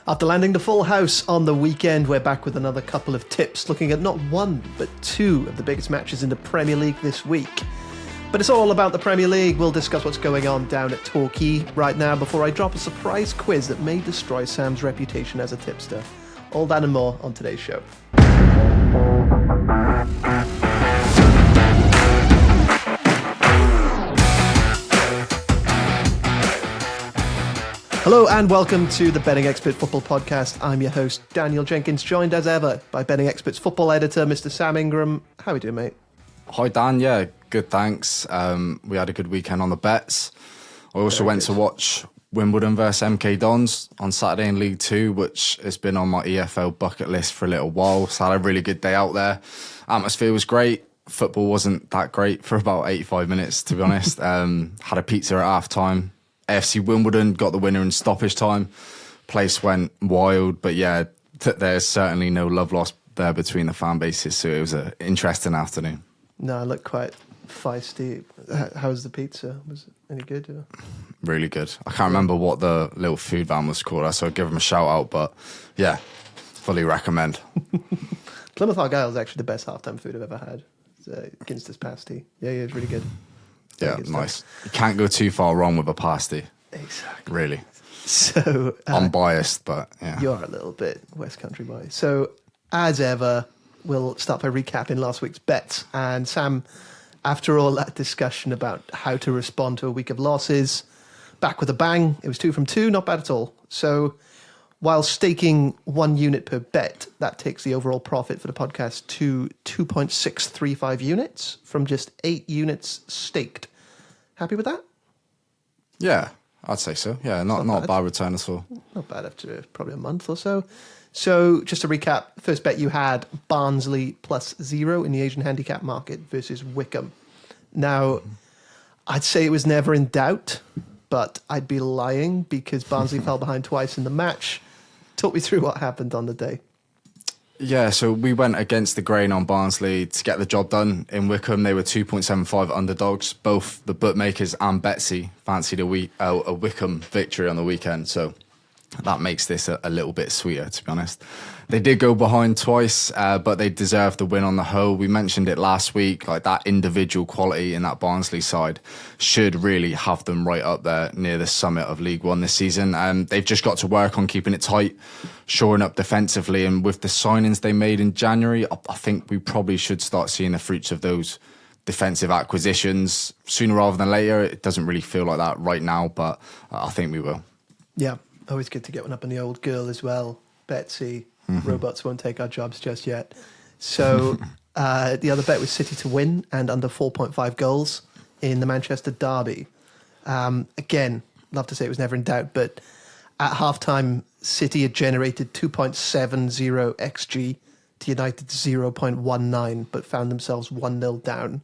After landing the full house on the weekend, we're back with another couple of tips, looking at not one, but two of the biggest matches in the Premier League this week. But it's all about the Premier League. We'll discuss what's going on down at Torquay right now before I drop a surprise quiz that may destroy Sam's reputation as a tipster. All that and more on today's show. Hello and welcome to the Betting Expert Football Podcast. I'm your host, Daniel Jenkins, joined as ever by Betting Expert's football editor, Mr. Sam Ingram. How are we doing, mate? Hi, Dan. Yeah, good, thanks. We had a good weekend on the bets. I also went to watch Wimbledon versus MK Dons on Saturday in League 2, which has been on my EFL bucket list for a little while. So I had a really good day out there. Atmosphere was great. Football wasn't that great for about 85 minutes, to be honest. Had a pizza at half-time. AFC Wimbledon got the winner in stoppage time. Place went wild, but yeah, there's certainly no love lost there between the fan bases, so it was an interesting afternoon. No, it looked quite feisty. How was the pizza? Was it any good? Or? Really good. I can't remember what the little food van was called, so I'll give them a shout out, but yeah, fully recommend. Plymouth Argyle is actually the best halftime food I've ever had. It's Ginster's pasty. Yeah, it's really good. Yeah, nice. You can't go too far wrong with a pasty. Exactly. Really. So I'm biased, but yeah. You are a little bit West Country biased. So as ever, we'll start by recapping last week's bets. And Sam, after all that discussion about how to respond to a week of losses, back with a bang. It was 2 from 2, not bad at all. So while staking 1 unit per bet, that takes the overall profit for the podcast to 2.635 units from just 8 units staked. Happy with that? Yeah, I'd say so. Yeah, not a bad return at all. Not bad after probably a month or so. So just to recap, first bet you had Barnsley +0 in the Asian handicap market versus Wickham. Now, I'd say it was never in doubt, but I'd be lying because Barnsley fell behind twice in the match. Talk me through what happened on the day. Yeah, so we went against the grain on Barnsley to get the job done. In Wickham, they were 2.75 underdogs. Both the bookmakers and Betsy fancied a Wickham victory on the weekend, so that makes this a little bit sweeter, to be honest. They did go behind twice, but they deserved the win on the whole. We mentioned it last week, like that individual quality in that Barnsley side should really have them right up there near the summit of League One this season. They've just got to work on keeping it tight, shoring up defensively, and with the signings they made in January, I think we probably should start seeing the fruits of those defensive acquisitions sooner rather than later. It doesn't really feel like that right now, but I think we will. Yeah, always good to get one up on the old girl as well, Betsy. Robots won't take our jobs just yet. So the other bet was City to win and under 4.5 goals in the Manchester derby. Again, love to say it was never in doubt, but at halftime, City had generated 2.70 XG to United's 0.19, but found themselves 1-0 down.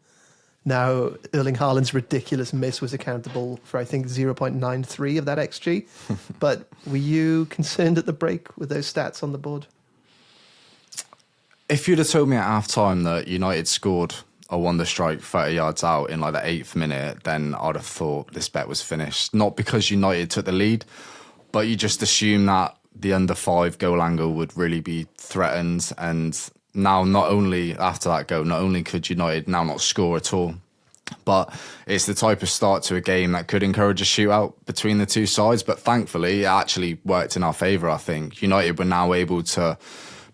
Now, Erling Haaland's ridiculous miss was accountable for, I think, 0.93 of that XG. But were you concerned at the break with those stats on the board? If you'd have told me at half-time that United scored a wonder strike 30 yards out in like the 8th minute, then I'd have thought this bet was finished. Not because United took the lead, but you just assume that the under 5 goal angle would really be threatened. And now, not only after that goal, not only could United now not score at all, but it's the type of start to a game that could encourage a shootout between the two sides. But thankfully, it actually worked in our favour, I think. United were now able to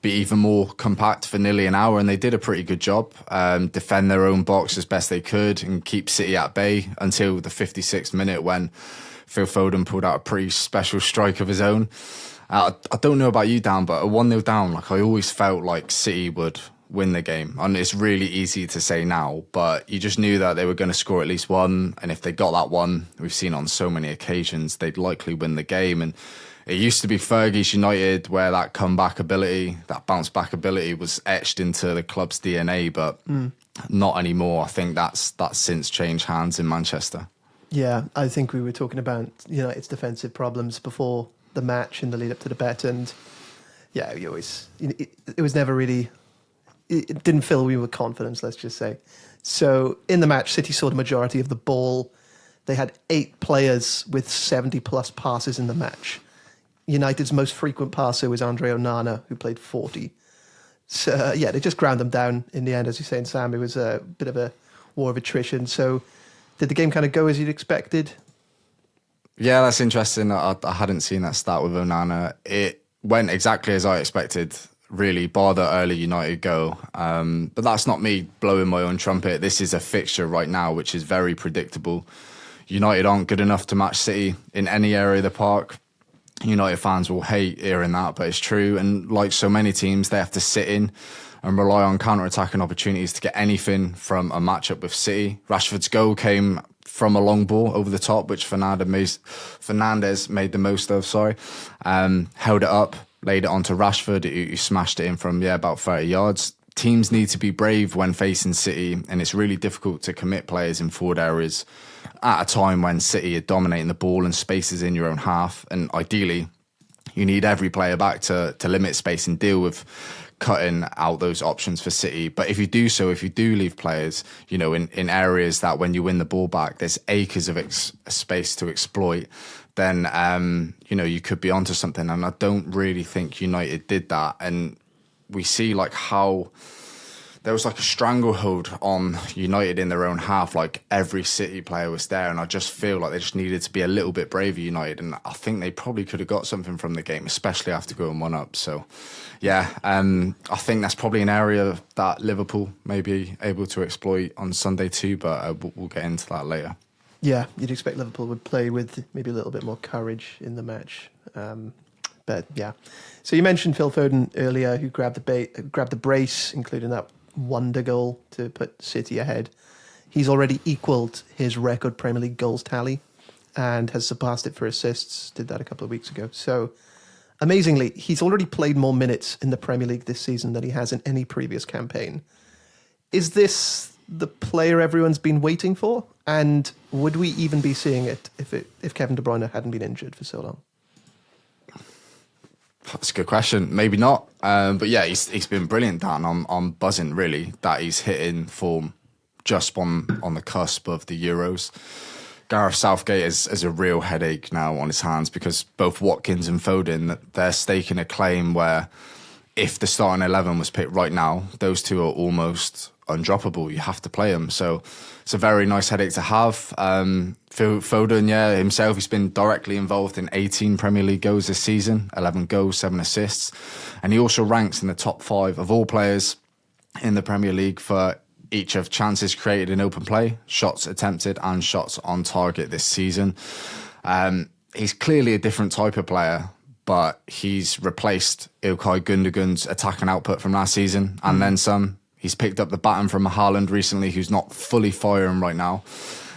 be even more compact for nearly an hour, and they did a pretty good job. Defend their own box as best they could and keep City at bay until the 56th minute when Phil Foden pulled out a pretty special strike of his own. I don't know about you, Dan, but a 1-0 down, like I always felt like City would win the game. And it's really easy to say now, but you just knew that they were going to score at least one. And if they got that one, we've seen on so many occasions, they'd likely win the game. And it used to be Fergie's United where that comeback ability, that bounce back ability was etched into the club's DNA, but not anymore. I think that's since changed hands in Manchester. Yeah, I think we were talking about United's defensive problems before the match in the lead up to the bet, and yeah, it was never really, it didn't fill me with confidence, let's just say. So in the match, City saw the majority of the ball. They had 8 players with 70 plus passes in the match. United's most frequent passer was Andre Onana, who played 40. So, yeah, they just ground them down in the end, as you're saying, Sam. It was a bit of a war of attrition. So did the game kind of go as you'd expected? Yeah, that's interesting. I hadn't seen that start with Onana. It went exactly as I expected, really, bar the early United goal. But that's not me blowing my own trumpet. This is a fixture right now which is very predictable. United aren't good enough to match City in any area of the park. United fans will hate hearing that, but it's true. And like so many teams, they have to sit in and rely on counter-attacking opportunities to get anything from a matchup with City. Rashford's goal came from a long ball over the top, which Fernandes made the most of. Held it up, laid it onto Rashford, who smashed it in from about 30 yards. Teams need to be brave when facing City, and it's really difficult to commit players in forward areas at a time when City are dominating the ball and spaces in your own half. And ideally, you need every player back to limit space and deal with cutting out those options for City. But if you do leave players, in areas that when you win the ball back, there's acres of space to exploit, then, you could be onto something. And I don't really think United did that. And we see how there was a stranglehold on United in their own half. Every City player was there, and I just feel like they just needed to be a little bit braver, United. And I think they probably could have got something from the game, especially after going 1-up. So, I think that's probably an area that Liverpool may be able to exploit on Sunday too, but we'll get into that later. Yeah, you'd expect Liverpool would play with maybe a little bit more courage in the match. But yeah. So you mentioned Phil Foden earlier, who grabbed the brace, including that wonder goal to put City ahead. He's already equalled his record Premier League goals tally and has surpassed it for assists. Did that a couple of weeks ago. So amazingly, he's already played more minutes in the Premier League this season than he has in any previous campaign. Is this the player everyone's been waiting for? And would we even be seeing it if Kevin De Bruyne hadn't been injured for so long? That's a good question. Maybe not. But yeah, he's been brilliant, Dan. I'm buzzing, really, that he's hitting form just on the cusp of the Euros. Gareth Southgate has a real headache now on his hands because both Watkins and Foden, they're staking a claim where if the starting 11 was picked right now, those two are almost undroppable. You have to play them. So it's a very nice headache to have. Foden, himself, he's been directly involved in 18 Premier League goals this season, 11 goals, 7 assists. And he also ranks in the top 5 of all players in the Premier League for each of chances created in open play, shots attempted and shots on target this season. He's clearly a different type of player, but he's replaced Ilkay Gundogan's attacking output from last season and then some. He's picked up the baton from Haaland recently, who's not fully firing right now.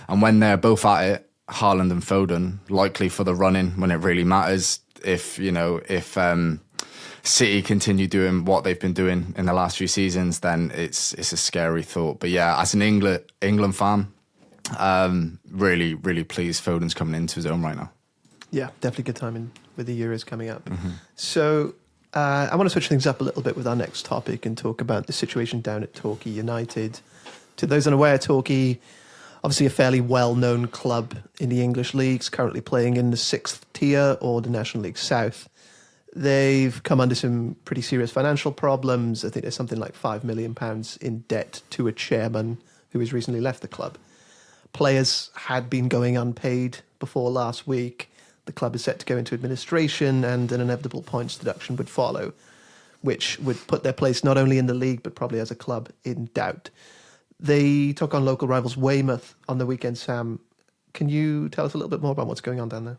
And when they're both at it, Haaland and Foden, likely for the run-in when it really matters. If City continue doing what they've been doing in the last few seasons, then it's a scary thought. But yeah, as an England fan, really, really pleased Foden's coming into his own right now. Yeah, definitely good timing with the Euros coming up. Mm-hmm. So I want to switch things up a little bit with our next topic and talk about the situation down at Torquay United. To those unaware, Torquay, obviously a fairly well-known club in the English leagues, currently playing in the 6th tier or the National League South. They've come under some pretty serious financial problems. I think there's something like £5 million in debt to a chairman who has recently left the club. Players had been going unpaid before last week. The club is set to go into administration and an inevitable points deduction would follow, which would put their place not only in the league but probably as a club in doubt. They took on local rivals Weymouth on the weekend, Sam. Can you tell us a little bit more about what's going on down there?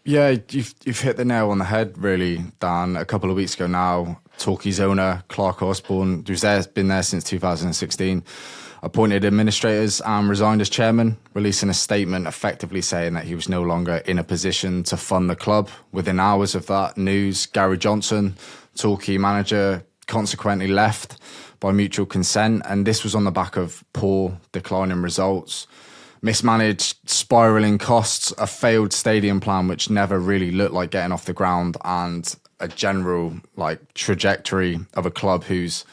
Yeah, you've hit the nail on the head, really, Dan. A couple of weeks ago now, Torquay's owner, Clark Osborne, who's been there since 2016, appointed administrators and resigned as chairman, releasing a statement effectively saying that he was no longer in a position to fund the club. Within hours of that news, Gary Johnson, Torquay manager, consequently left by mutual consent, and this was on the back of poor, declining results, mismanaged, spiralling costs, a failed stadium plan which never really looked like getting off the ground, and a general trajectory of a club whose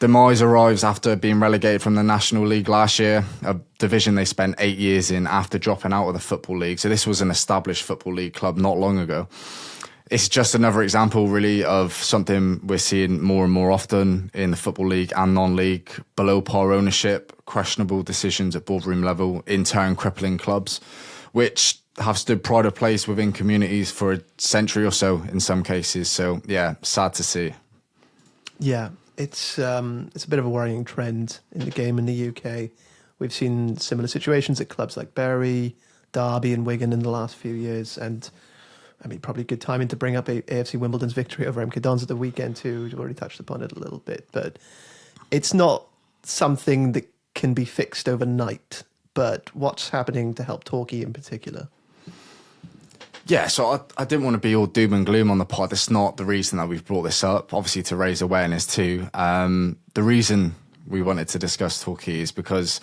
demise arrives after being relegated from the National League last year, a division they spent 8 years in after dropping out of the Football League. So this was an established Football League club not long ago. It's just another example, really, of something we're seeing more and more often in the Football League and non-league. Below par ownership, questionable decisions at boardroom level, in turn crippling clubs, which have stood pride of place within communities for a century or so in some cases. So, yeah, sad to see. Yeah, it's a bit of a worrying trend in the game in the UK. We've seen similar situations at clubs like Bury, Derby and Wigan in the last few years, and I mean, probably good timing to bring up AFC Wimbledon's victory over MK Dons at the weekend too. We've already touched upon it a little bit, but it's not something that can be fixed overnight. But what's happening to help Torquay in particular? Yeah, so I didn't want to be all doom and gloom on the pod. That's not the reason that we've brought this up, obviously to raise awareness too. The reason we wanted to discuss Torquay is because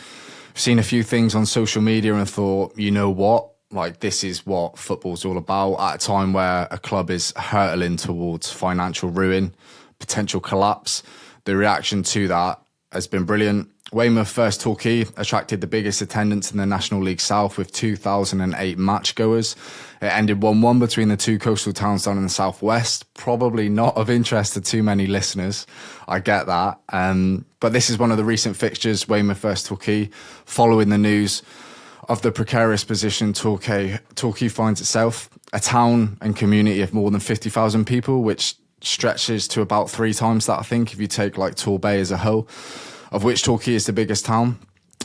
I've seen a few things on social media and thought, you know what? Like, this is what football's all about at a time where a club is hurtling towards financial ruin, potential collapse. The reaction to that has been brilliant. Weymouth vs Torquay attracted the biggest attendance in the National League South with 2,008 matchgoers. It ended 1-1 between the two coastal towns down in the southwest. Probably not of interest to too many listeners. I get that. But this is one of the recent fixtures, Weymouth vs Torquay, following the news of the precarious position Torquay finds itself, a town and community of more than 50,000 people, which stretches to about 3 times that, I think, if you take like Torbay as a whole, of which Torquay is the biggest town.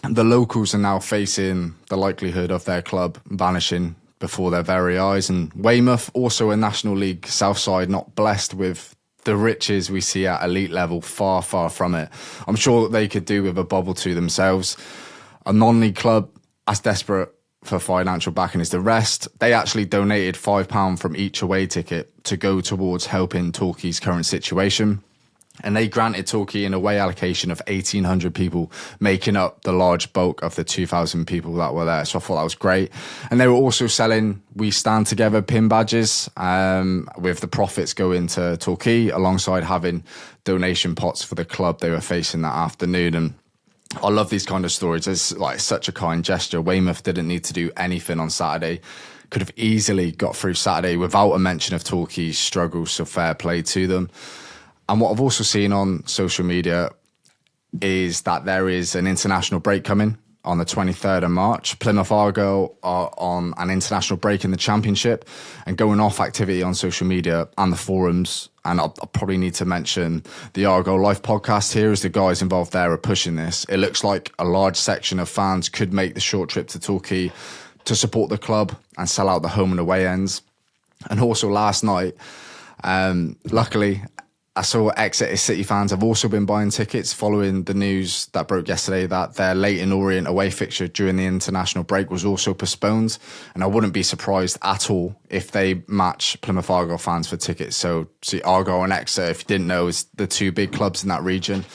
The locals are now facing the likelihood of their club vanishing before their very eyes. And Weymouth, also a National League South side, not blessed with the riches we see at elite level, far, far from it. I'm sure they could do with a bubble to themselves. A non-league club as desperate for financial backing as the rest. They actually donated £5 from each away ticket to go towards helping Torquay's current situation. And they granted Torquay an away allocation of 1,800 people, making up the large bulk of the 2,000 people that were there. So I thought that was great. And they were also selling We Stand Together pin badges, with the profits going to Torquay, alongside having donation pots for the club they were facing that afternoon. And I love these kind of stories. It's like such a kind gesture. Weymouth didn't need to do anything on Saturday. Could have easily got through Saturday without a mention of Torquay's struggles, so fair play to them. And what I've also seen on social media is that there is an international break coming on the 23rd of March. Plymouth Argyle are on an international break in the Championship and going off activity on social media and the forums. And I'll probably need to mention the Argyle Life podcast here, as the guys involved there are pushing this. It looks like a large section of fans could make the short trip to Torquay to support the club and sell out the home and away ends. And also last night, luckily, I saw Exeter City fans have also been buying tickets following the news that broke yesterday that their Leyton Orient away fixture during the international break was also postponed. And I wouldn't be surprised at all if they match Plymouth Argyle fans for tickets. So see, Argyle and Exeter, if you didn't know, is the two big clubs in that region.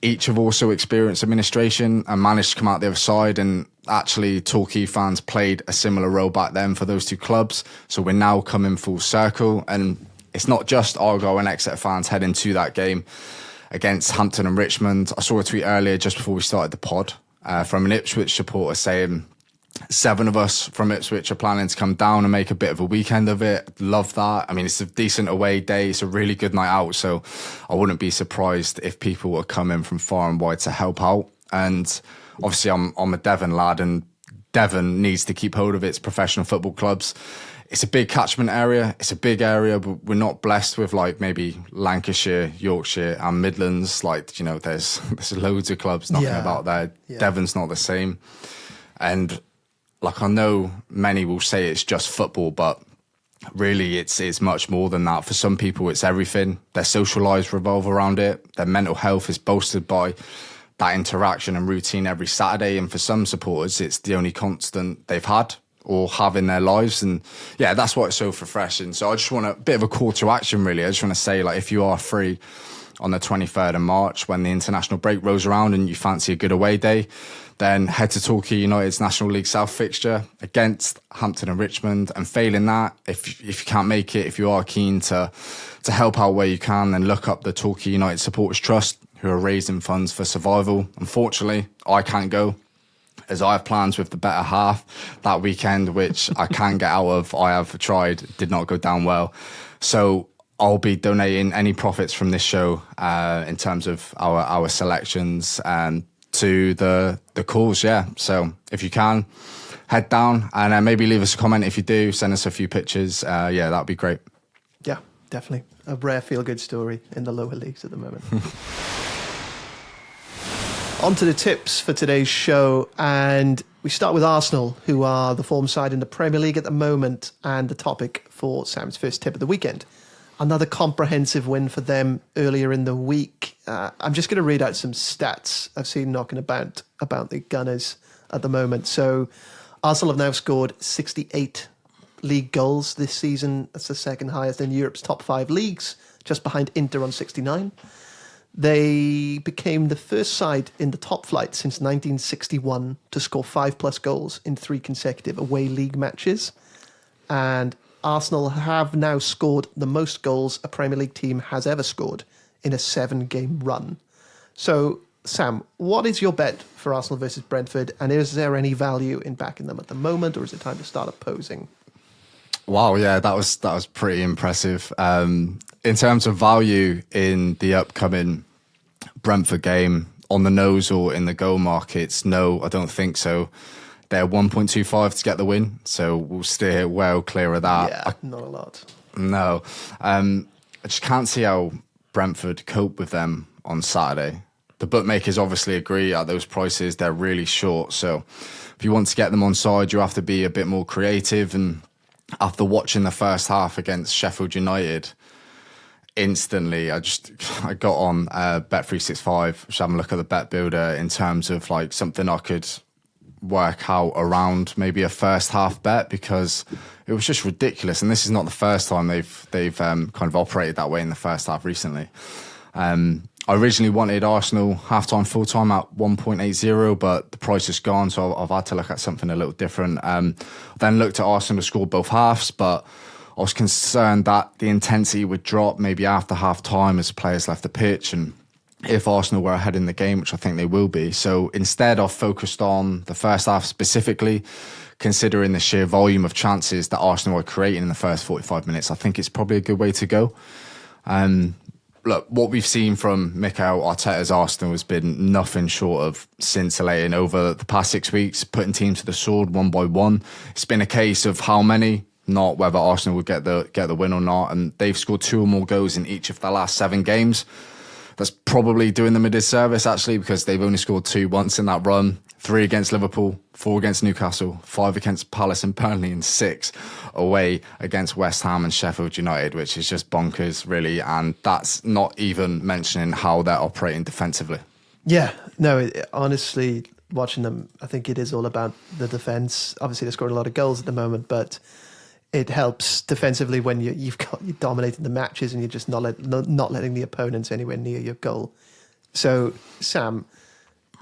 Each have also experienced administration and managed to come out the other side. And actually, Torquay fans played a similar role back then for those two clubs. So we're now coming full circle. And it's not just Argyle and Exeter fans heading to that game against Hampton and Richmond. I saw a tweet earlier just before we started the pod from an Ipswich supporter saying 7 of us from Ipswich are planning to come down and make a bit of a weekend of it. Love that. I mean, it's a decent away day. It's a really good night out. So I wouldn't be surprised if people were coming from far and wide to help out. And obviously I'm a Devon lad, and Devon needs to keep hold of its professional football clubs. It's a big catchment area. It's a big area, but we're not blessed with like maybe Lancashire, Yorkshire and Midlands. Like, you know, there's loads of clubs knocking about there. Yeah. Devon's not the same. And like, I know many will say it's just football, but really it's much more than that. For some people, it's everything. Their social lives revolve around it. Their mental health is bolstered by that interaction and routine every Saturday. And for some supporters, it's the only constant they've had or have in their lives. And yeah, that's why it's so refreshing. So I just want a bit of a call to action, really. I just want to say, like, if you are free on the 23rd of March when the international break rolls around and you fancy a good away day, then head to Torquay United's National League South fixture against Hampton and Richmond. And failing that, if you can't make it, if you are keen to help out where you can, then look up the Torquay United Supporters Trust, who are raising funds for survival. Unfortunately, I can't go, as I have plans with the better half that weekend, which I can get out of. I have tried, did not go down well. So I'll be donating any profits from this show in terms of our selections to the cause. Yeah. So if you can, head down and maybe leave us a comment. If you do, send us a few pictures. Yeah, that'd be great. Yeah, definitely. A rare feel-good story in the lower leagues at the moment. On to the tips for today's show, and we start with Arsenal, who are the form side in the Premier League at the moment, and the topic for Sam's first tip of the weekend. Another comprehensive win for them earlier in the week. I'm just going to read out some stats I've seen knocking about the Gunners at the moment. So Arsenal have now scored 68 league goals this season. That's the second highest in Europe's top 5 leagues, just behind Inter on 69. They became the first side in the top flight since 1961 to score 5+ goals in 3 consecutive away league matches. And Arsenal have now scored the most goals a Premier League team has ever scored in a 7-game run. So, Sam, what is your bet for Arsenal versus Brentford? And is there any value in backing them at the moment, or is it time to start opposing? Wow, yeah, that was pretty impressive. In terms of value in the upcoming Brentford game, on the nose or in the goal markets, no, I don't think so. They're 1.25 to get the win, so we'll steer well clear of that. Yeah, not a lot. No. I just can't see how Brentford cope with them on Saturday. The bookmakers obviously agree at those prices, they're really short. So if you want to get them on side, you have to be a bit more creative. And after watching the first half against Sheffield United, instantly I got on Bet365, just having a look at the bet builder in terms of like something I could work out around maybe a first half bet, because it was just ridiculous. And this is not the first time they've kind of operated that way in the first half recently. I originally wanted Arsenal half-time, full-time at 1.80, but the price is gone, so I've had to look at something a little different. Then looked at Arsenal to score both halves, but I was concerned that the intensity would drop maybe after half-time as players left the pitch, and if Arsenal were ahead in the game, which I think they will be. So instead, I've focused on the first half specifically, considering the sheer volume of chances that Arsenal are creating in the first 45 minutes. I think it's probably a good way to go. Look, what we've seen from Mikel Arteta's Arsenal has been nothing short of scintillating over the past 6 weeks, putting teams to the sword one by one. It's been a case of how many, not whether Arsenal would get the win or not. And they've scored 2 or more goals in each of the last 7 games. That's probably doing them a disservice, actually, because they've only scored 2 once in that run. 3 against Liverpool, 4 against Newcastle, 5 against Palace and Burnley, and 6 away against West Ham and Sheffield United, which is just bonkers, really. And that's not even mentioning how they're operating defensively. Yeah, no, honestly, watching them, I think it is all about the defence. Obviously, they're scoring a lot of goals at the moment, but it helps defensively when you're dominating the matches and you're just not letting the opponents anywhere near your goal. So, Sam,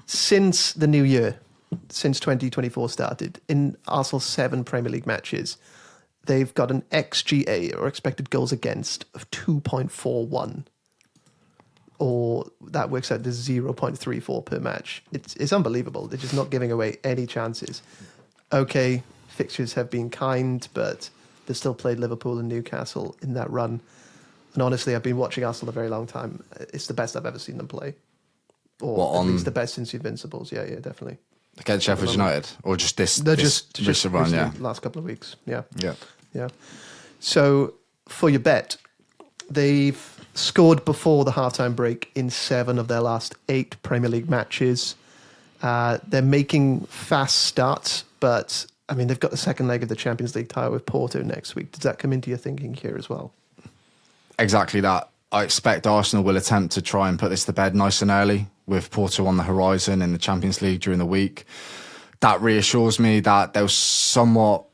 since the new year, since 2024 started, in Arsenal's 7 Premier League matches, they've got an XGA, or expected goals against, of 2.41. Or that works out to 0.34 per match. It's unbelievable. They're just not giving away any chances. Okay, fixtures have been kind, but they've still played Liverpool and Newcastle in that run. And honestly, I've been watching Arsenal a very long time. It's the best I've ever seen them play. Or at least the best since the Invincibles. Yeah, definitely. Against Sheffield United? Or just this run, yeah? Last couple of weeks, yeah. Yeah. So, for your bet, they've scored before the halftime break in 7 of their last 8 Premier League matches. They're making fast starts, but, I mean, they've got the second leg of the Champions League tie with Porto next week. Does that come into your thinking here as well? Exactly that. I expect Arsenal will attempt to try and put this to bed nice and early, with Porto on the horizon in the Champions League during the week. That reassures me that they'll somewhat,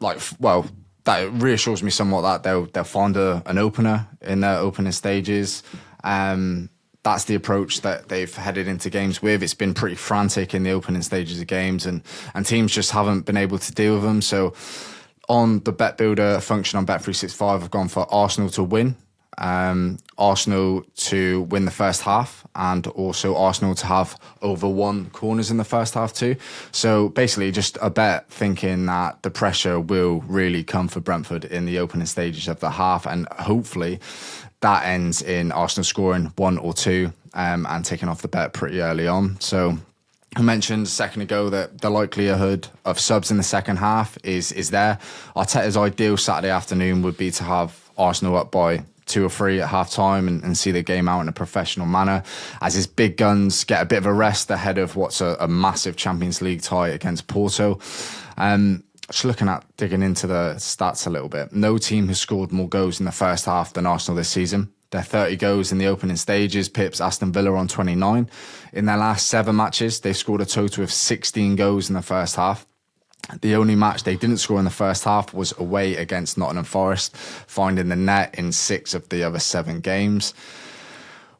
that reassures me somewhat that they'll find an opener in their opening stages. That's the approach that they've headed into games with. It's been pretty frantic in the opening stages of games, and teams just haven't been able to deal with them. So on the bet builder function on Bet365, I've gone for Arsenal to win. Arsenal to win the first half, and also Arsenal to have over 1 corners in the first half too. So basically just a bet thinking that the pressure will really come for Brentford in the opening stages of the half, and hopefully that ends in Arsenal scoring 1 or 2 and taking off the bet pretty early on. So I mentioned a second ago that the likelihood of subs in the second half is there. Arteta's ideal Saturday afternoon would be to have Arsenal up by 2 or 3 at half time and see the game out in a professional manner, as his big guns get a bit of a rest ahead of what's a massive Champions League tie against Porto. Just looking at digging into the stats a little bit, no team has scored more goals in the first half than Arsenal this season. They're 30 goals in the opening stages, pips Aston Villa on 29. In their last 7 matches, they've scored a total of 16 goals in the first half. The only match they didn't score in the first half was away against Nottingham Forest, finding the net in 6 of the other 7 games.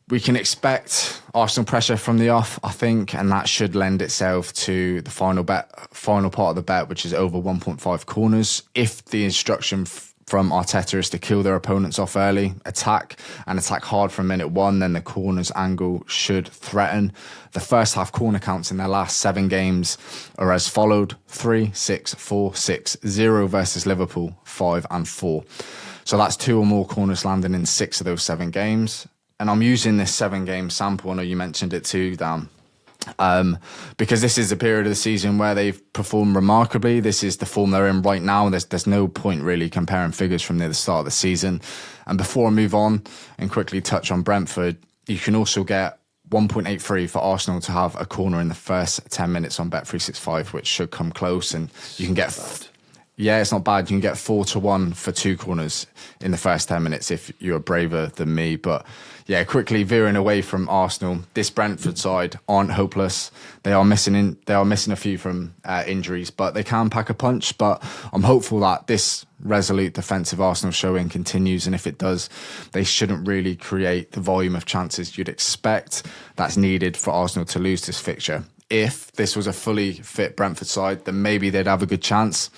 We can expect Arsenal pressure from the off, I think, and that should lend itself to the final part of the bet, which is over 1.5 corners. If the instruction from Arteta is to kill their opponents off early, attack hard from minute 1, then the corners angle should threaten. The first half corner counts in their last 7 games are as followed: 3, 6, 4, 6, 0 versus Liverpool, 5 and 4. So that's 2 or more corners landing in 6 of those 7 games. And I'm using this 7-game sample, I know you mentioned it too, Dan, because this is a period of the season where they've performed remarkably. This is the form they're in right now. There's no point really comparing figures from near the start of the season. And before I move on and quickly touch on Brentford, you can also get 1.83 for Arsenal to have a corner in the first 10 minutes on Bet365, which should come close. And you can get... Yeah, it's not bad. You can get 4-1 for 2 corners in the first 10 minutes if you're braver than me. But yeah, quickly veering away from Arsenal, this Brentford side aren't hopeless. They are missing a few from injuries, but they can pack a punch. But I'm hopeful that this resolute defensive Arsenal showing continues, and if it does, they shouldn't really create the volume of chances you'd expect that's needed for Arsenal to lose this fixture. If this was a fully fit Brentford side, then maybe they'd have a good chance.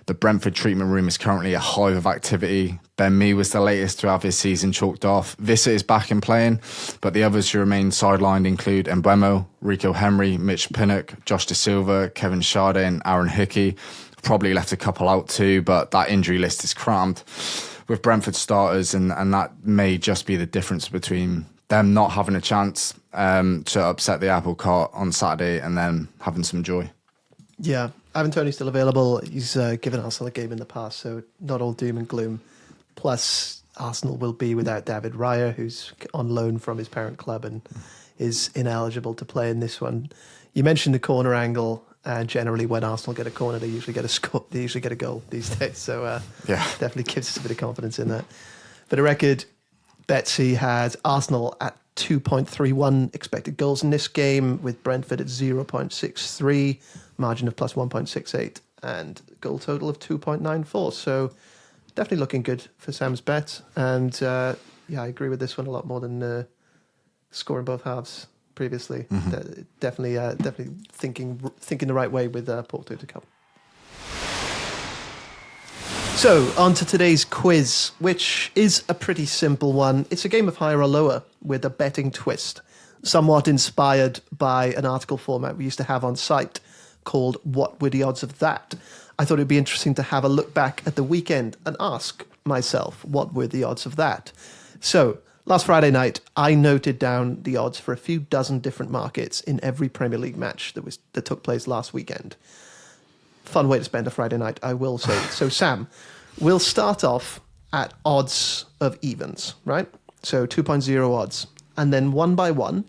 The Brentford treatment room is currently a hive of activity. Ben Mee was the latest to have his season chalked off. Vissa is back and playing, but the others who remain sidelined include Mbeumo, Rico Henry, Mitch Pinnock, Josh Da Silva, Kevin Schade and Aaron Hickey. Probably left a couple out too, but that injury list is crammed with Brentford starters, and that may just be the difference between them not having a chance to upset the apple cart on Saturday and then having some joy. Yeah, Ivan Toney's still available. He's given Arsenal a game in the past, so not all doom and gloom. Plus, Arsenal will be without David Raya, who's on loan from his parent club and is ineligible to play in this one. You mentioned the corner angle, and generally when Arsenal get a corner, they usually get a score. They usually get a goal these days. So definitely gives us a bit of confidence in that. For the record, Betsy has Arsenal at 2.31 expected goals in this game, with Brentford at 0.63, margin of plus 1.68, and goal total of 2.94. So definitely looking good for Sam's bet. And I agree with this one a lot more than scoring both halves previously. Mm-hmm. Definitely thinking the right way with Porto to come. So, on to today's quiz, which is a pretty simple one. It's a game of higher or lower with a betting twist, somewhat inspired by an article format we used to have on site called What Were the Odds of That? I thought it'd be interesting to have a look back at the weekend and ask myself, what were the odds of that? So, last Friday night, I noted down the odds for a few dozen different markets in every Premier League match that took place last weekend. Fun way to spend a Friday night, I will say. So, Sam, we'll start off at odds of evens, right? So 2.0 odds. And then one by one,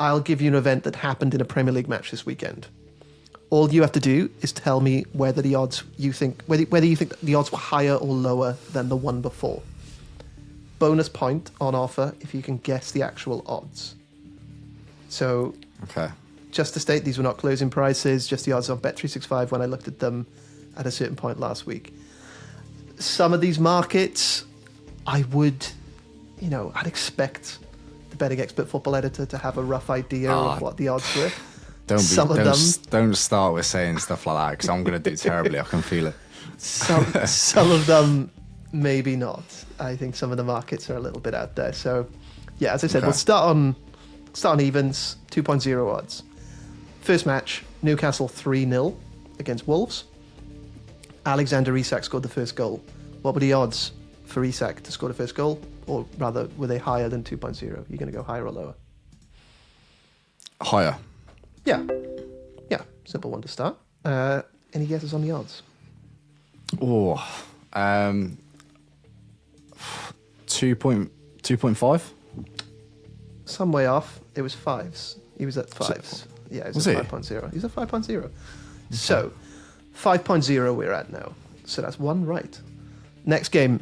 I'll give you an event that happened in a Premier League match this weekend. All you have to do is tell me whether you think the odds were higher or lower than the one before. Bonus point on offer if you can guess the actual odds. So, okay. Just to state, these were not closing prices, just the odds on Bet365 when I looked at them at a certain point last week. Some of these markets, I'd expect the betting expert football editor to have a rough idea of what the odds were. Don't start with saying stuff like that, because I'm going to do terribly. I can feel it. Some of them, maybe not. I think some of the markets are a little bit out there. So, yeah, as I said, Okay. we'll start on evens, 2.0 odds. First match, Newcastle 3-0 against Wolves. Alexander Isak scored the first goal. What were the odds for Isak to score the first goal? Or rather, were they higher than 2.0? You're going to go higher or lower? Higher. Yeah. Yeah, simple one to start. Any guesses on the odds? Oh, 2.5? Some way off. It was fives. He was at fives. Yeah, it was Was at he? 5.0. He was at 5.0. So, 5.0 we're at now. So that's one right. Next game,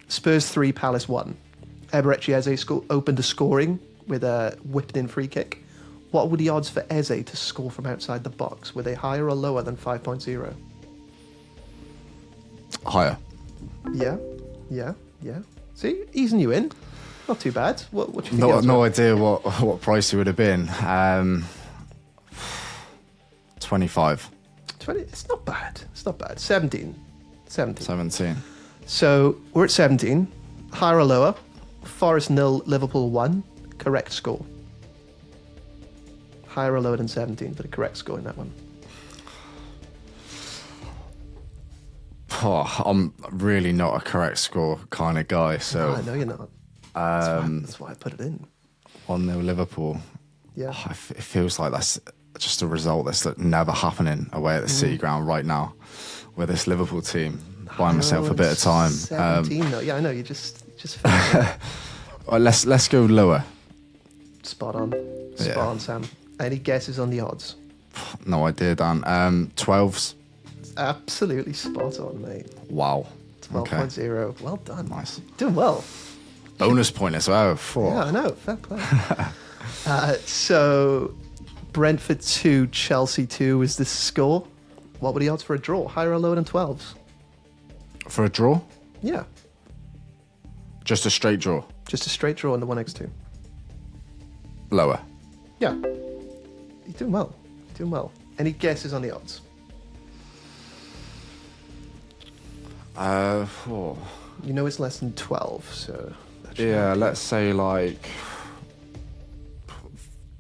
Spurs 3, Palace 1. Eberechi Eze opened the scoring with a whipped-in free kick. What were the odds for Eze to score from outside the box? Were they higher or lower than 5.0? Higher. Yeah. See, easing you in. Not too bad. What do you think? the odds No were? idea what price it would have been. 25. 20. It's not bad. 17. 17. So we're at 17. Higher or lower? Forest 0, Liverpool 1. Correct score. Higher or lower than 17 for the correct score in that one? Oh, I'm really not a correct score kind of guy. So I know you're not. That's why I put it in. 1-0 Liverpool. Yeah. Oh, it feels like that's just a result that's never happening away at the City Ground right now with this Liverpool team. Buying myself a bit of time. 17 though. Yeah, I know. You just Well, let's go lower. spot on. Yeah. Spot on, Sam. Any guesses on the odds? No idea, Dan. 12s. Absolutely spot on, mate. Wow. Okay. 12.0. Well done. Nice. Doing well. Bonus point as well. Yeah, I know. Fair play. So, Brentford 2, Chelsea 2 was the score. What were the odds for a draw? Higher or lower than 12s? For a draw? Yeah. Just a straight draw. Just a straight draw on the 1x2. Lower. Yeah. You're doing well. Any guesses on the odds? Oh. You know it's less than 12, so... that should Yeah, help you. let's say like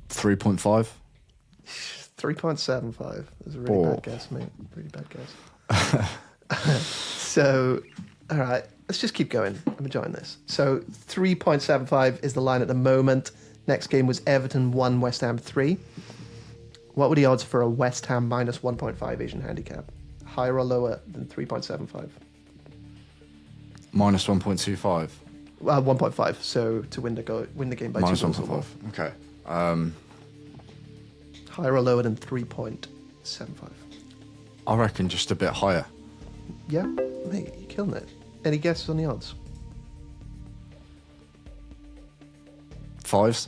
3.5. 3.75. That's a really Oh. bad guess, mate. Really bad guess. So, all right, let's just keep going. I'm enjoying this. So, 3.75 is the line at the moment. Next game was Everton 1, West Ham 3. What were the odds for a West Ham minus 1.5 Asian handicap? Higher or lower than 3.75? Minus 1.25. 1.5. So to win the game by Minus 2 goals or more. 1.5. Okay. Higher or lower than 3.75? I reckon just a bit higher. Yeah, mate, you're killing it. Any guesses on the odds? 5s.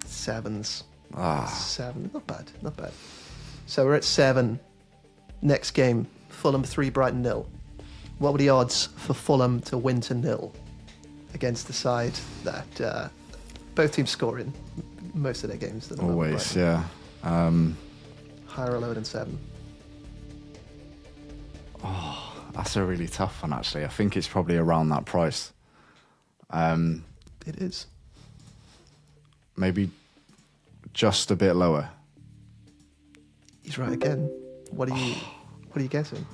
7s. Ah. 7. Not bad. So we're at 7. Next game, Fulham 3, Brighton 0. What were the odds for Fulham to win to 0 against the side that both teams score in most of their games? At the moment, Always, Brighton? yeah. Higher or lower than 7? That's a really tough one, actually. I think it's probably around that price. It is. Maybe just a bit lower. He's right again. What are you guessing?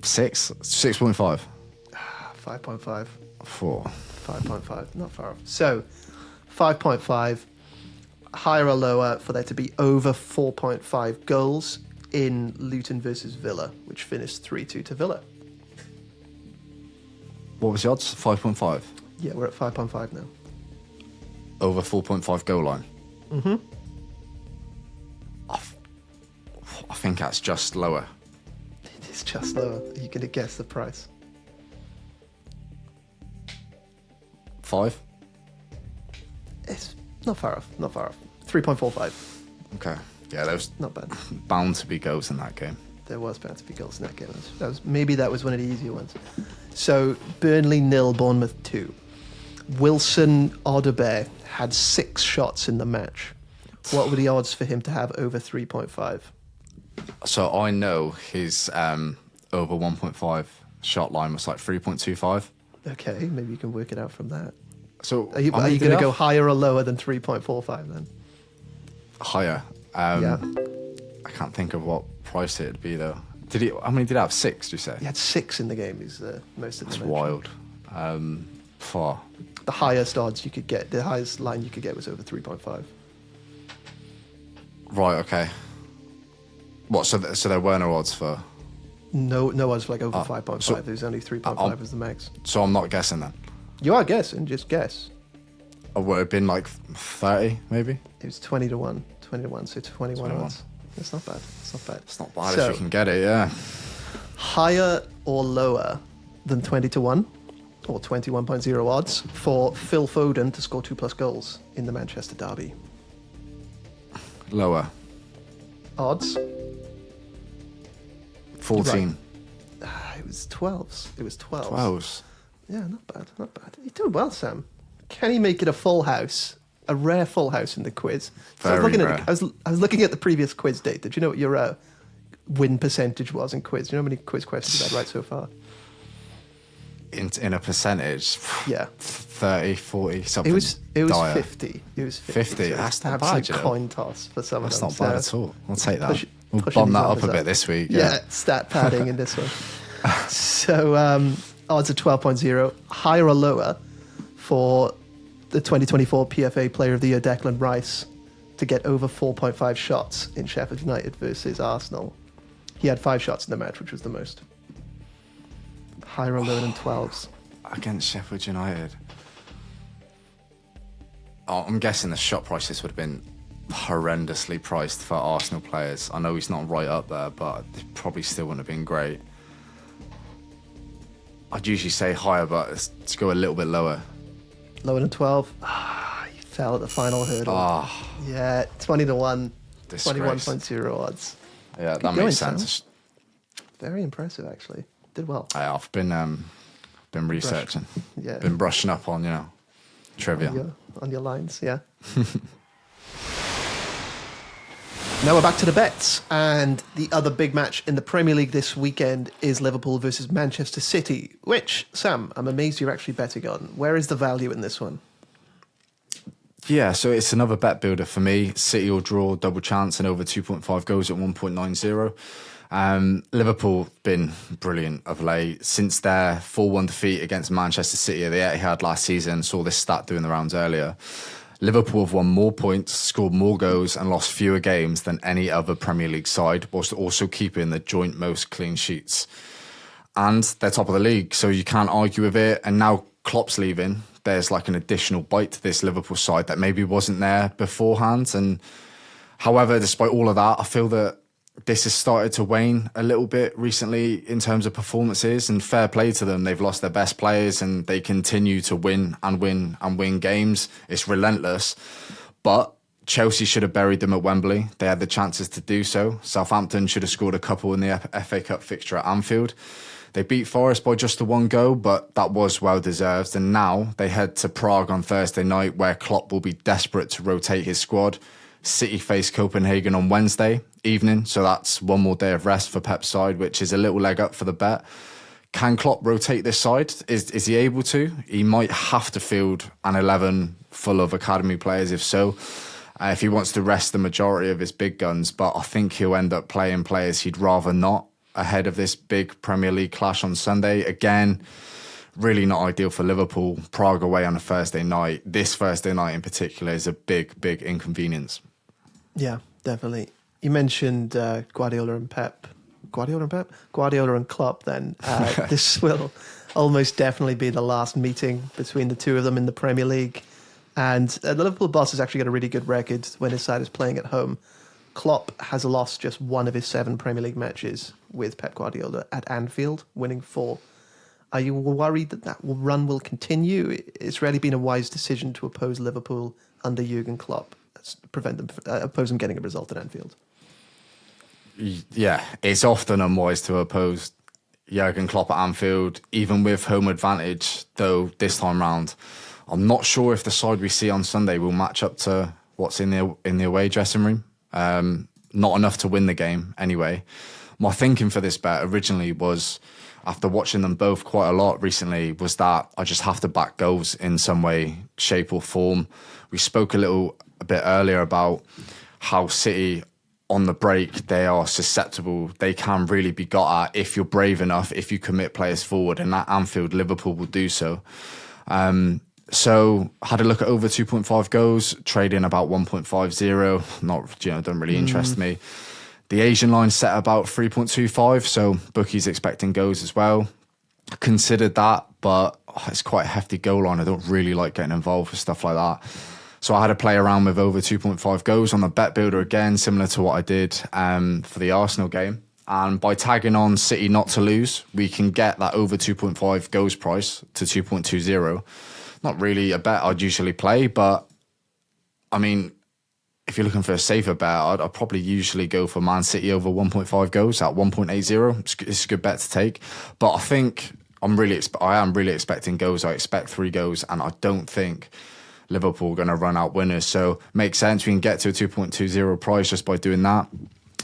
6.5. 5.5. 4. 5.5. Not far off. So, 5.5. Higher or lower for there to be over 4.5 goals in Luton versus Villa, which finished 3-2 to Villa. What was the odds? 5.5. Yeah, we're at 5.5 now. Over 4.5 goal line. Mm-hmm. I think that's just lower. It is just lower. Are you going to guess the price? 5. It's not far off. 3.45. Okay. Yeah, there was Not bad. bound to be goals in that game. There was bound to be goals in that game. Maybe that was one of the easier ones. So, Burnley 0, Bournemouth 2. Wilson Odobert had 6 shots in the match. What were the odds for him to have over 3.5? So I know his over 1.5 shot line was like 3.25. Okay, maybe you can work it out from that. So Are you going to go higher or lower than 3.45 then? Higher? Yeah. I can't think of what price it'd be though. How many did he have? 6, do you say? He had 6 in the game. Is most of them. That's wild. Far. The highest odds you could get, the highest line you could get was over 3.5. Right. Okay. What? So there were no odds for. No odds for like over 5.5. So There's only 3.5 was the max. So I'm not guessing then. You are guessing. Just guess. Or would it have been like 30 maybe? It was 20 to 1. 20 to 1. So 21 odds. That's not bad. It's not bad. It's not bad if you can get it. Yeah. Higher or lower than 20 to 1 or 21.0 odds for Phil Foden to score 2+ goals in the Manchester derby. Lower. Odds? 14. It was 12s. It was 12s. 12s. Yeah, not bad. Not bad. You're doing well, Sam. Can he make it a full house? A rare full house in the quiz. So Very rare. I was looking at the previous quiz date. Did you know what your win percentage was in quiz? Do you know how many quiz questions you've had right so far? In a percentage, Yeah. 30, 40, something. It was dire. 50. It was 50. 50? So That's not absolute bad, you know. coin toss for some That's of not them. bad at all. We'll take that. pushing We'll these bomb that up a numbers bit this week. Yeah, stat padding in this one. So odds of 12.0, higher or lower for the 2024 PFA Player of the Year Declan Rice to get over 4.5 shots in Sheffield United versus Arsenal. He had 5 shots in the match, which was the most. Higher or lower than 12s. Against Sheffield United. Oh, I'm guessing the shot prices would have been horrendously priced for Arsenal players. I know he's not right up there, but it probably still wouldn't have been great. I'd usually say higher, but let's go a little bit lower. Lower than 12. You fell at the final hurdle. Yeah, 20 to 1. Disgrace. 21.0 odds. Yeah, Keep that going, makes sense. Very impressive, actually. Did well. I've been researching. Yeah. Been brushing up on, trivia. On your lines, yeah. Now we're back to the bets, and the other big match in the Premier League this weekend is Liverpool versus Manchester City, which, Sam, I'm amazed you're actually betting on. Where is the value in this one? Yeah, so it's another bet builder for me. City will draw, double chance, and over 2.5 goals at 1.90. Liverpool been brilliant of late. Since their 4-1 defeat against Manchester City at the Etihad last season, saw this stat doing the rounds earlier. Liverpool have won more points, scored more goals, and lost fewer games than any other Premier League side, whilst also keeping the joint most clean sheets. And they're top of the league, so you can't argue with it. And now Klopp's leaving. There's like an additional bite to this Liverpool side that maybe wasn't there beforehand. And however, despite all of that, I feel that this has started to wane a little bit recently in terms of performances, and fair play to them. They've lost their best players and they continue to win and win and win games. It's relentless. But Chelsea should have buried them at Wembley. They had the chances to do so. Southampton should have scored a couple in the FA Cup fixture at Anfield. They beat Forest by just the 1 goal, but that was well deserved. And now they head to Prague on Thursday night, where Klopp will be desperate to rotate his squad. City face Copenhagen on Wednesday evening, so that's one more day of rest for Pep's side, which is a little leg up for the bet. Can Klopp rotate this side? Is he able to? He might have to field an 11 full of academy players, if so, if he wants to rest the majority of his big guns, but I think he'll end up playing players he'd rather not ahead of this big Premier League clash on Sunday. Again, really not ideal for Liverpool. Prague away on a Thursday night. This Thursday night in particular is a big, big inconvenience. Yeah, definitely. You mentioned Guardiola and Pep. Guardiola and Klopp then. This will almost definitely be the last meeting between the two of them in the Premier League. And the Liverpool boss has actually got a really good record when his side is playing at home. Klopp has lost just 1 of his 7 Premier League matches with Pep Guardiola at Anfield, winning 4. Are you worried that run will continue? It's really been a wise decision to oppose Liverpool under Jurgen Klopp, prevent them, oppose them getting a result at Anfield. Yeah, it's often unwise to oppose Jurgen Klopp at Anfield, even with home advantage, though this time round. I'm not sure if the side we see on Sunday will match up to what's in the away dressing room. Not enough to win the game anyway. my thinking for this bet originally was, after watching them both quite a lot recently, was that I just have to back goals in some way, shape or form. We spoke a bit earlier about how City on the break, they are susceptible. They can really be got at if you're brave enough, if you commit players forward, and at Anfield, Liverpool will do so. So had a look at over 2.5 goals, trading about 1.50. Not, don't really interest me. The Asian line set about 3.25, so bookies expecting goals as well. Considered that, but it's quite a hefty goal line. I don't really like getting involved with stuff like that. So I had to play around with over 2.5 goals on the bet builder again, similar to what I did for the Arsenal game. And by tagging on City not to lose, we can get that over 2.5 goals price to 2.20. Not really a bet I'd usually play, but I mean, if you're looking for a safer bet, I'd probably usually go for Man City over 1.5 goals at 1.80. It's a good bet to take. But I think I am really expecting goals. I expect 3 goals, and I don't think Liverpool are going to run out winners. So makes sense. We can get to a 2.20 price just by doing that.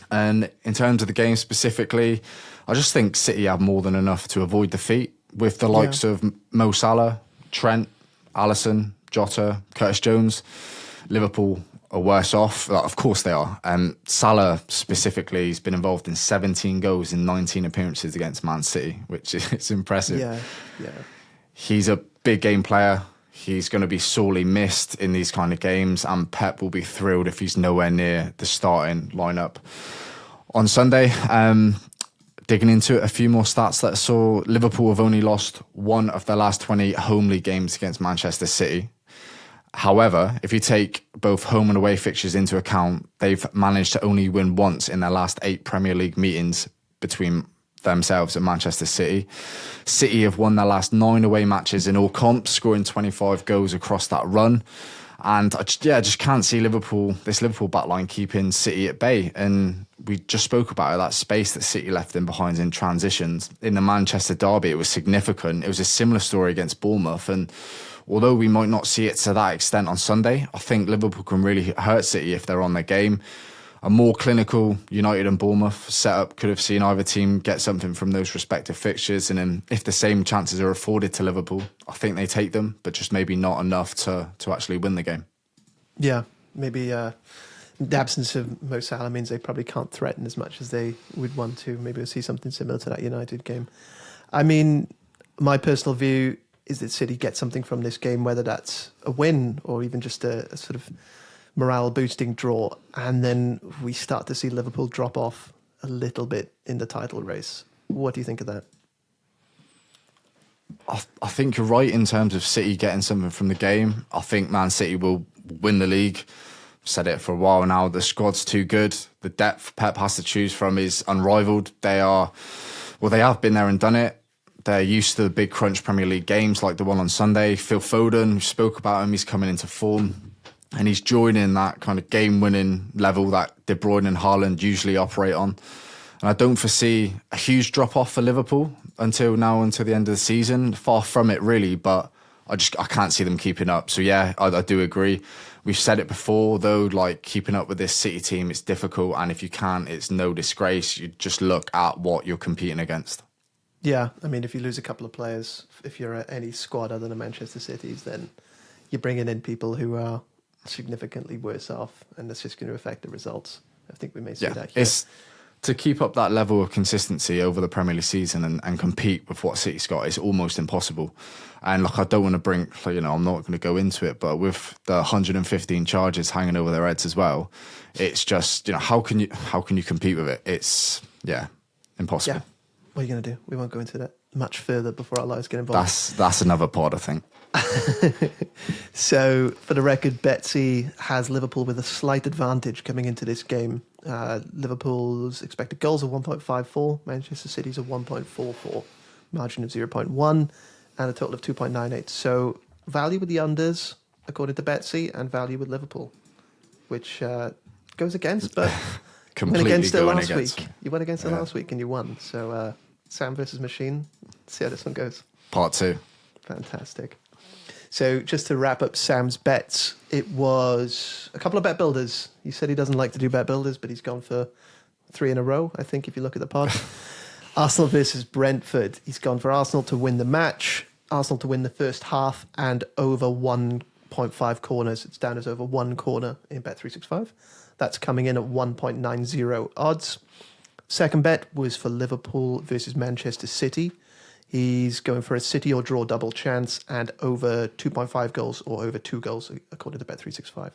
And in terms of the game specifically, I just think City have more than enough to avoid defeat with the likes of Mo Salah, Trent, Alisson, Jota, Curtis Jones. Liverpool are worse off. Of course they are. Salah specifically has been involved in 17 goals in 19 appearances against Man City, which is impressive. Yeah. He's a big game player. He's going to be sorely missed in these kind of games, and Pep will be thrilled if he's nowhere near the starting lineup. On Sunday, digging into it, a few more stats that I saw. Liverpool have only lost 1 of their last 20 home league games against Manchester City. However, if you take both home and away fixtures into account, they've managed to only win once in their last 8 Premier League meetings between themselves and Manchester City. City have won their last 9 away matches in all comps, scoring 25 goals across that run. And I just can't see this Liverpool backline keeping City at bay. And we just spoke about it, that space that City left them behind in transitions. In the Manchester derby, it was significant. It was a similar story against Bournemouth. And although we might not see it to that extent on Sunday, I think Liverpool can really hurt City if they're on their game. A more clinical United and Bournemouth setup could have seen either team get something from those respective fixtures. And then if the same chances are afforded to Liverpool, I think they take them, but just maybe not enough to actually win the game. Yeah, maybe the absence of Mo Salah means they probably can't threaten as much as they would want to. Maybe we'll see something similar to that United game. I mean, my personal view is that City get something from this game, whether that's a win or even just a sort of morale-boosting draw, and then we start to see Liverpool drop off a little bit in the title race. What do you think of that? I think you're right in terms of City getting something from the game. I think Man City will win the league. I've said it for a while now. The squad's too good. The depth Pep has to choose from is unrivaled. They have been there and done it. They're used to the big crunch Premier League games like the one on Sunday. Phil Foden, we spoke about him, he's coming into form. And he's joining that kind of game-winning level that De Bruyne and Haaland usually operate on. And I don't foresee a huge drop-off for Liverpool until the end of the season. Far from it, really, but I can't see them keeping up. So, yeah, I do agree. We've said it before, though, like keeping up with this City team, it's difficult. And if you can't, it's no disgrace. You just look at what you're competing against. Yeah, I mean, if you lose a couple of players, if you're at any squad other than Manchester City's, then you're bringing in people who are significantly worse off, and that's just going to affect the results. I think we may see that here. It's to keep up that level of consistency over the Premier League season and compete with what City's got is almost impossible. And look, I don't want to bring, I'm not going to go into it, but with the 115 charges hanging over their heads as well, it's just, how can you compete with it? It's impossible. Yeah. What are you going to do? We won't go into that much further before our lives get involved. That's another pod, I think. So, for the record, Betsy has Liverpool with a slight advantage coming into this game. Liverpool's expected goals are 1.54, Manchester City's are 1.44, margin of 0.1, and a total of 2.98. So, value with the unders, according to Betsy, and value with Liverpool, which goes against, but completely went against it last against. week. You went against it last week and you won. So, Sam versus Machine. Let's see how this one goes. Part 2. Fantastic. So just to wrap up Sam's bets, it was a couple of bet builders. He said he doesn't like to do bet builders, but he's gone for 3 in a row, I think, if you look at the pod. Arsenal versus Brentford. He's gone for Arsenal to win the match, Arsenal to win the first half, and over 1.5 corners. It's down as over 1 corner in Bet365. That's coming in at 1.90 odds. Second bet was for Liverpool versus Manchester City. He's going for a City or draw double chance and over 2.5 goals or over 2 goals, according to Bet365.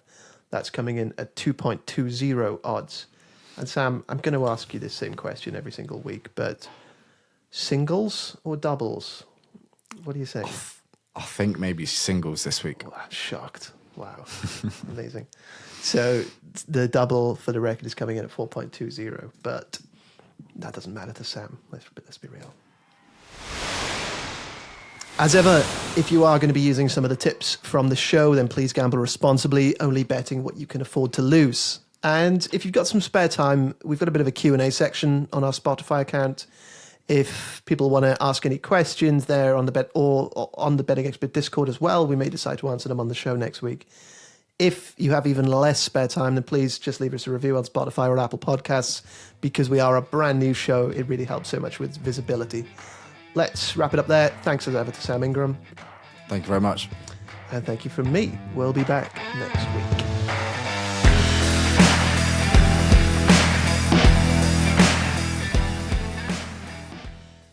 That's coming in at 2.20 odds. And Sam, I'm going to ask you this same question every single week, but singles or doubles? What do you say? I think maybe singles this week. Oh, I'm shocked. Wow. Amazing. So the double for the record is coming in at 4.20, but that doesn't matter to Sam. Let's be real. As ever, if you are going to be using some of the tips from the show, then please gamble responsibly, only betting what you can afford to lose. And if you've got some spare time, we've got a bit of a Q&A section on our Spotify account. If people want to ask any questions there on the bet or on the Betting Expert Discord as well, we may decide to answer them on the show next week. If you have even less spare time, then please just leave us a review on Spotify or Apple Podcasts, because we are a brand new show. It really helps so much with visibility. Let's wrap it up there. Thanks as ever to Sam Ingram. Thank you very much. And thank you from me. We'll be back next week.